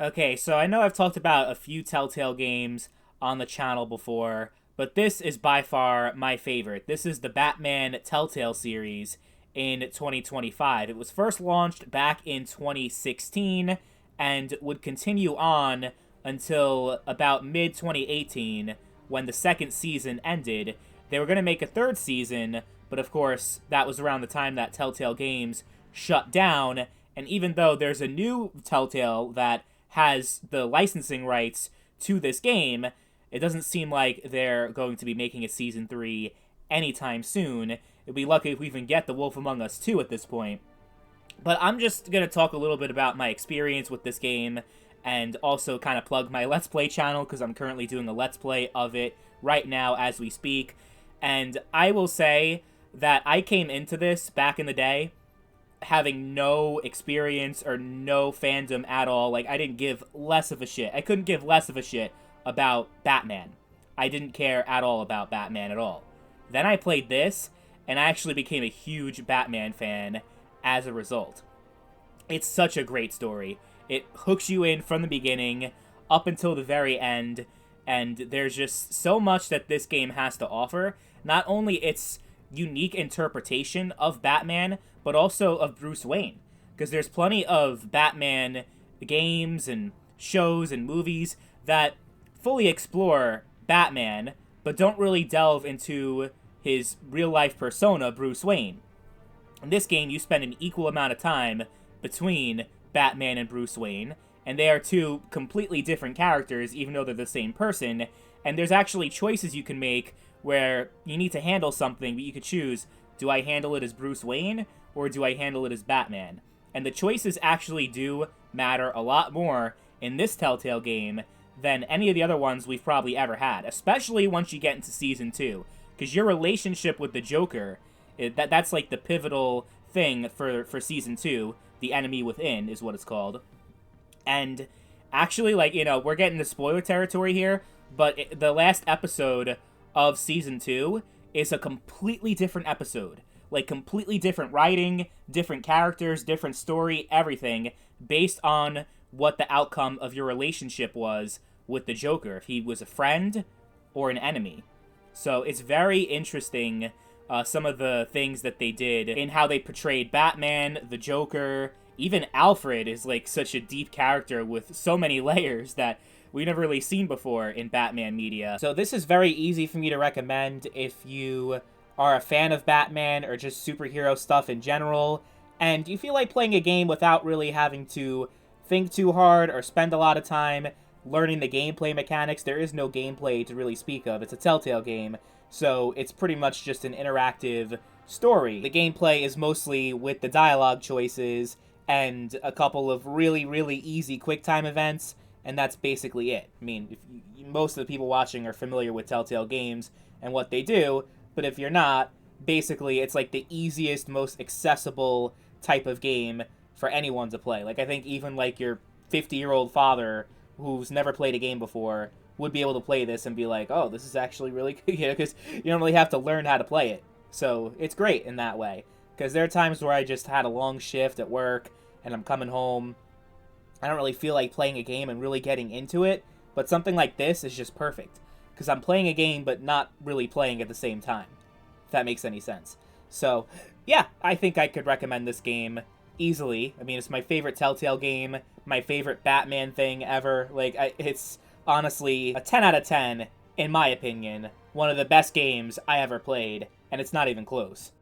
Okay, so I know I've talked about a few Telltale games on the channel before, but this is by far my favorite. This is the Batman Telltale series in 2025. It was first launched back in 2016 and would continue on until about mid 2018 when the second season ended. They were going to make a third season, but of course, that was around the time that Telltale Games shut down. And even though there's a new Telltale that has the licensing rights to this game, it doesn't seem like they're going to be making a season 3 anytime soon. It'd be lucky if we even get The Wolf Among Us 2 at this point. But I'm just going to talk a little bit about my experience with this game and also kind of plug my Let's Play channel because I'm currently doing a Let's Play of it right now as we speak. And I will say that I came into this back in the day having no experience or no fandom at all. Like, I didn't give less of a shit. I couldn't give less of a shit about Batman. I didn't care at all about Batman at all. Then I played this, and I actually became a huge Batman fan as a result. It's such a great story. It hooks you in from the beginning up until the very end, and there's just so much that this game has to offer. Not only its unique interpretation of Batman, but also of Bruce Wayne. Because there's plenty of Batman games and shows and movies that fully explore Batman, but don't really delve into his real-life persona, Bruce Wayne. In this game, you spend an equal amount of time between Batman and Bruce Wayne, and they are two completely different characters, even though they're the same person, and there's actually choices you can make where you need to handle something, but you could choose, do I handle it as Bruce Wayne, or do I handle it as Batman? And the choices actually do matter a lot more in this Telltale game than any of the other ones we've probably ever had, especially once you get into Season 2. Because your relationship with the Joker, that's like the pivotal thing for Season 2. The Enemy Within is what it's called. And actually, like, we're getting to spoiler territory here, but the last episode of Season 2 is a completely different episode. Like, completely different writing, different characters, different story, everything, based on what the outcome of your relationship was with the Joker. If he was a friend or an enemy. So it's very interesting, some of the things that they did in how they portrayed Batman, the Joker. Even Alfred is, like, such a deep character with so many layers that we've never really seen before in Batman media. So this is very easy for me to recommend if you are a fan of Batman or just superhero stuff in general, and you feel like playing a game without really having to think too hard or spend a lot of time learning the gameplay mechanics. There is no gameplay to really speak of. It's a Telltale game, so it's pretty much just an interactive story. The gameplay is mostly with the dialogue choices and a couple of really, really easy quick-time events, and that's basically it. I mean, most of the people watching are familiar with Telltale Games and what they do, but if you're not, basically it's like the easiest, most accessible type of game for anyone to play. Like, I think even like your 50-year-old father who's never played a game before would be able to play this and be like, oh, this is actually really good, because you don't really have to learn how to play it. So it's great in that way. Because there are times where I just had a long shift at work and I'm coming home. I don't really feel like playing a game and really getting into it, but something like this is just perfect. Because I'm playing a game but not really playing at the same time, if that makes any sense. So, yeah, I think I could recommend this game easily. I mean, it's my favorite Telltale game, my favorite Batman thing ever. Like, it's honestly a 10 out of 10, in my opinion. One of the best games I ever played, and it's not even close.